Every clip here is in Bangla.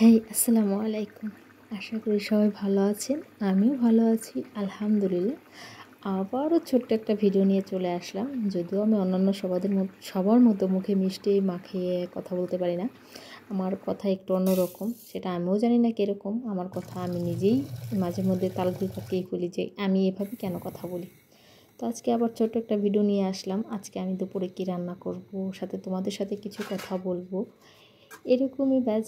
হেই আসসালামু আলাইকুম। আশা করি সবাই ভালো আছেন। আমিও ভালো আছি আলহামদুলিল্লাহ। আবারও ছোট্ট একটা ভিডিও নিয়ে চলে আসলাম। যদিও আমি অন্যান্য সবার মতো মুখে মিষ্টি মাখিয়ে কথা বলতে পারি না। আমার কথা একটু অন্যরকম। সেটা আমিও জানি না কীরকম। আমার কথা আমি নিজেই মাঝে মধ্যে তালগুল পাকিয়ে ফেলি যে আমি এভাবে কেন কথা বলি। তো আজকে আবার ছোট্ট একটা ভিডিও নিয়ে আসলাম। আজকে আমি দুপুরে কী রান্না করব, সাথে তোমাদের সাথে কিছু কথা বলবো। এরকমই ব্যাচ।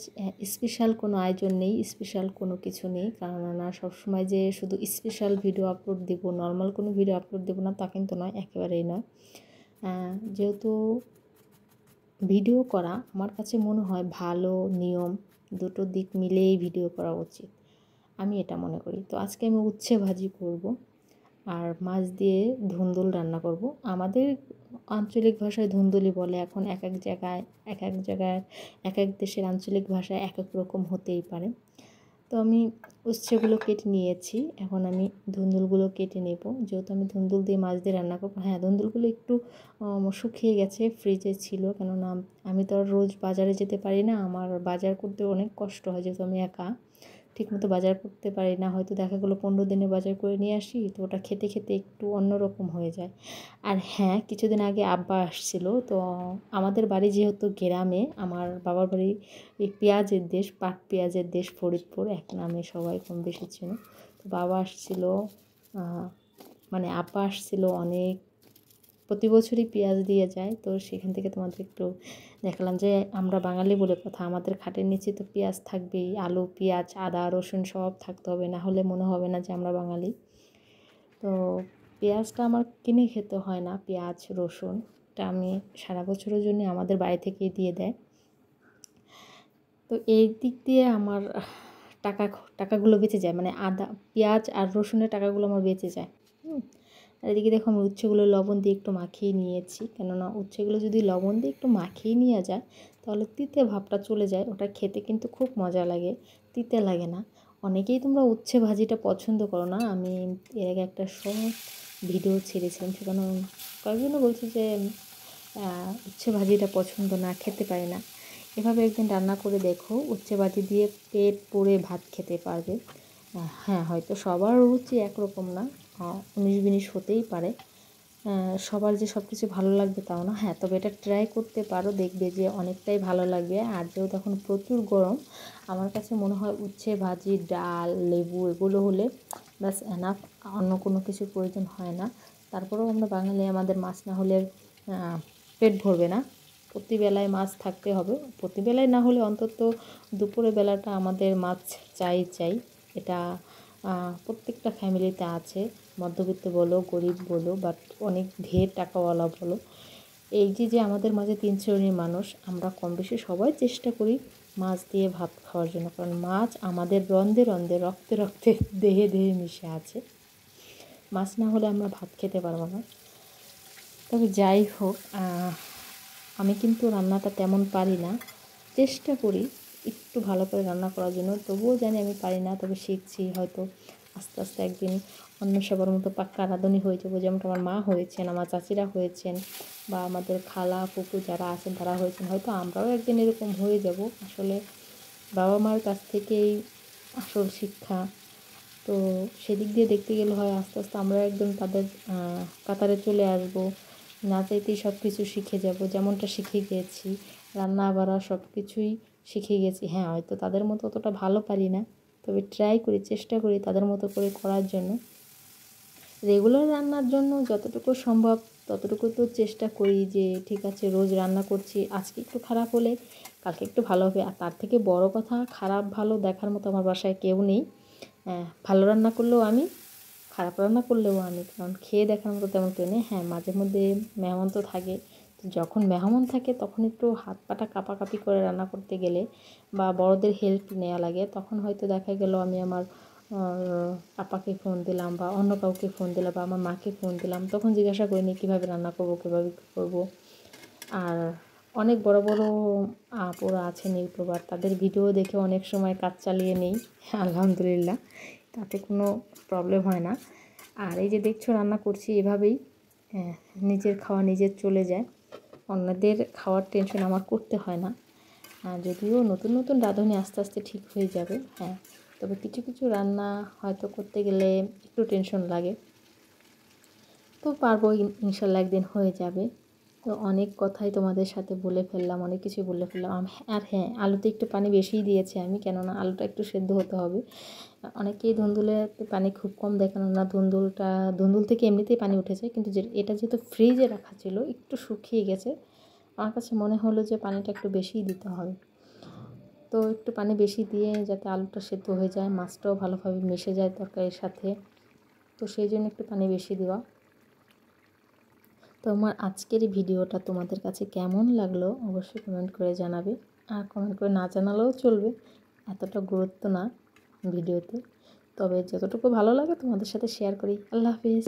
স্পেশাল কোনো আয়োজন নেই, স্পেশাল কোনো কিছু নেই। কেননা সবসময় যে শুধু স্পেশাল ভিডিও আপলোড দেবো, নর্মাল কোনো ভিডিও আপলোড দেবো না তা কিন্তু নয়, একেবারেই নয়। যেহেতু ভিডিও করা আমার কাছে মনে হয় ভালো নিয়ম, দুটো দিক মিলেই ভিডিও করা উচিত, আমি এটা মনে করি। তো আজকে আমি উচ্ছে ভাজি করব আর মাছ দিয়ে ধুন্দুল রান্না করব। আমাদের আঞ্চলিক ভাষায় ধুন্দুলি বলে। এখন এক এক জায়গায় এক এক দেশের আঞ্চলিক ভাষায় এক এক রকম হতেই পারে। তো আমি উচ্ছেগুলো কেটে নিয়েছি, এখন আমি ধুন্দুলগুলো কেটে নেব। যেহেতু আমি ধুন্দুল দিয়ে মাছ দিয়ে রান্না করবো। হ্যাঁ, ধুন্দুলগুলো একটু শুকিয়ে গেছে, ফ্রিজে ছিল। কেননা আমি তো আর রোজ বাজারে যেতে পারি না, আমার বাজার করতে অনেক কষ্ট হয়, যেহেতু আমি একা ঠিকমতো বাজার করতে পারি না। হয়তো দেখা গেলো 15 দিনে বাজার করে নিয়ে আসি, তো ওটা খেতে খেতে একটু অন্যরকম হয়ে যায়। আর হ্যাঁ, কিছুদিন আগে আব্বা আসছিল। তো আমাদের বাড়ি যেহেতু গ্রামে, আমার বাবার বাড়ি এই পেঁয়াজের দেশ, পাট পেঁয়াজের দেশ, ফরিদপুর এক নামে সবাই কম বেশি ছিল। তো বাবা আসছিল, মানে আব্বা আসছিল অনেক, প্রতি বছরই পেঁয়াজ দিয়ে যায়। তো সেখান থেকে তোমাদের একটু দেখালাম যে আমরা বাঙালি বলে কথা, আমাদের খাটের নিচে তো পেঁয়াজ থাকবেই। আলু, পেঁয়াজ, আদা, রসুন সব থাকতে হবে, না হলে মনে হবে না যে আমরা বাঙালি। তো পেঁয়াজটা আমার কিনে খেতে হয় না, পেঁয়াজ রসুনটা আমি সারা বছরের জন্য আমাদের বাড়ি থেকেই দিয়ে দেয়। তো এই দিক দিয়ে আমার টাকাগুলো বেঁচে যায়, মানে আদা, পেঁয়াজ আর রসুনের টাকাগুলো আমার বেঁচে যায়। আর এদিকে দেখো আমি উচ্ছেগুলো লবণ দিয়ে একটু মাখিয়ে নিয়েছি। কেননা উচ্ছেগুলো যদি লবণ দিয়ে একটু মাখিয়ে নেওয়া যায় তাহলে তিতে ভাবটা চলে যায়, ওটা খেতে কিন্তু খুব মজা লাগে, তিতে লাগে না। অনেকেই তোমরা উচ্ছে ভাজিটা পছন্দ করো না। আমি এর আগে একটা শর্ট ভিডিও ছেড়েছিলাম, সেখানে কয়েকজনও বলছে যে উচ্ছে ভাজিটা পছন্দ না, খেতে পারি না। এভাবে একদিন রান্না করে দেখো, উচ্ছে ভাজি দিয়ে পেট পুড়ে ভাত খেতে পারবে। হ্যাঁ, হয়তো সবার রুচি একরকম না, 19-20 হতেই পারে। সবার যে সব কিছু ভালো লাগবে তাও না। হ্যাঁ, তবে এটা ট্রাই করতে পারো, দেখবে যে অনেকটাই ভালো লাগবে। আর যেহেতু এখন প্রচুর গরম, আমার কাছে মনে হয় উচ্ছে ভাজি, ডাল, লেবু এগুলো হলে ব্যাস এনাফ, অন্য কোনো কিছু প্রয়োজন হয় না। তারপরেও আমরা বাঙালি, আমাদের মাছ না হলে পেট ভরবে না। প্রতিবেলায় মাছ থাকতে হবে, প্রতিবেলায় না হলে অন্তত দুপুরের বেলাটা আমাদের মাছ চাই। এটা প্রত্যেকটা ফ্যামিলিতে আছে, মধ্যবিত্ত বলো, গরিব বলো, বাট অনেক ঢের টাকাওয়ালা বলো। এই যে আমাদের মাঝে 3 শ্রেণীর মানুষ, আমরা কম বেশি সবাই চেষ্টা করি মাছ দিয়ে ভাত খাওয়ার জন্য। কারণ মাছ আমাদের রন্ধে রন্ধে, রক্তে রক্তে, দেহে দেহে মিশে আছে। মাছ না হলে আমরা ভাত খেতে পারবো না। তবে যাই হোক, আমি কিন্তু রান্নাটা তেমন পারি না, চেষ্টা করি একটু ভালো করে রান্না করার জন্য, তবুও জানি আমি পারি না। তবে শিখছি, হয়তো আস্তে আস্তে একদিন অন্য সবার মতো পাক্কা রাঁধুনি হয়ে যাবো। যেমন আমার মা হয়েছেন, আমার চাচিরা হয়েছেন, বা আমাদের খালা ফুপু যারা আছেন তারা হয়েছেন, হয়তো আমরাও একদিন এরকম হয়ে যাব। আসলে বাবা মার কাছ থেকেই আসল শিক্ষা। তো সেদিক দিয়ে দেখতে গেলে হয় আস্তে আস্তে আমরা একদম তাদের কাতারে চলে আসব, না চাইতেই সব কিছু শিখে যাব। যেমনটা শিখে গিয়েছি, রান্না বাড়া সব কিছুই শিখে গেছি। হ্যাঁ, হয়তো তাদের মতো অতটা ভালো পারি না, তবে ট্রাই করি, চেষ্টা করি তাদের মতো করে করার জন্য। রেগুলার রান্নার জন্য যতটুকু সম্ভব ততটুকু তো চেষ্টা করি যে ঠিক আছে, রোজ রান্না করছি, আজকে একটু খারাপ হলে কালকে একটু ভালো হবে। আর তার থেকে বড় কথা, খারাপ ভালো দেখার মতো আমার বাসায় কেউ নেই। ভালো রান্না করলেও আমি, খারাপ রান্না করলেও আমি, কারণ খেয়ে দেখার মতো তেমন কেউ নেই। হ্যাঁ, মাঝে মধ্যে মেহমান তো থাকে, তো যখন মেহমান থাকে তখন একটু হাত পাটা কাঁপাকাঁপি করে রান্না করতে গেলে বা বড়দের হেল্প নেওয়া লাগে, তখন হয়তো দেখা গেল আমি আমার আপাকে ফোন দিলাম বা অন্য কাউকে ফোন দিলাম বা আমার মাকে ফোন দিলাম, তখন জিজ্ঞাসা করিনি কীভাবে রান্না করবো, কীভাবে কী করবো। আর অনেক বড় বড় আপুরা আছেন ইউটিউবার, তাদের ভিডিও দেখে অনেক সময় কাজ চালিয়ে নেই, আলহামদুলিল্লাহ, তাতে কোনো প্রবলেম হয় না। আর এই যে দেখছো রান্না করছি, এভাবেই নিজের খাওয়া নিজের চলে যায়, অন্যদের খাওয়ার টেনশন আমার করতে হয় না। যদিও নতুন নতুন রাঁধুনি আস্তে আস্তে ঠিক হয়ে যাবে। হ্যাঁ, তবে কিছু কিছু রান্না হয়তো করতে গেলে একটু টেনশন লাগে, তো পারবো ইনশাল্লাহ একদিন হয়ে যাবে। তো অনেক কথাই তোমাদের সাথে বলে ফেললাম, অনেক কিছু বলে ফেললাম। আর হ্যাঁ, আলুতে একটু পানি বেশিই দিয়েছি আমি, কেননা আলুটা একটু সেদ্ধ হতে হবে। অনেকেই ধুন্দুলেতে পানি খুব কম দেয়, কেননা ধুন্দুল থেকে এমনিতেই পানি উঠে যায়, কিন্তু এটা যেহেতু ফ্রিজে রাখা ছিল একটু শুকিয়ে গেছে, আমার কাছে মনে হলো যে পানিটা একটু বেশিই দিতে হবে। তো একটু পানি বেশি দিয়ে যাতে আলুটা সেদ্ধ হয়ে যায়, মাছটাও ভালোভাবে মিশে যায় তরকারির সাথে, তো সেই জন্য একটু পানি বেশি দেওয়া। তো আমার আজকের এই ভিডিওটা তোমাদের কাছে কেমন লাগলো অবশ্যই কমেন্ট করে জানাবে, আর কমেন্ট করে না জানালেও চলবে, এতটা গুরুত্ব না ভিডিওতে, তবে যতটুকু ভালো লাগে তোমাদের সাথে শেয়ার করি। আল্লাহ হাফিজ।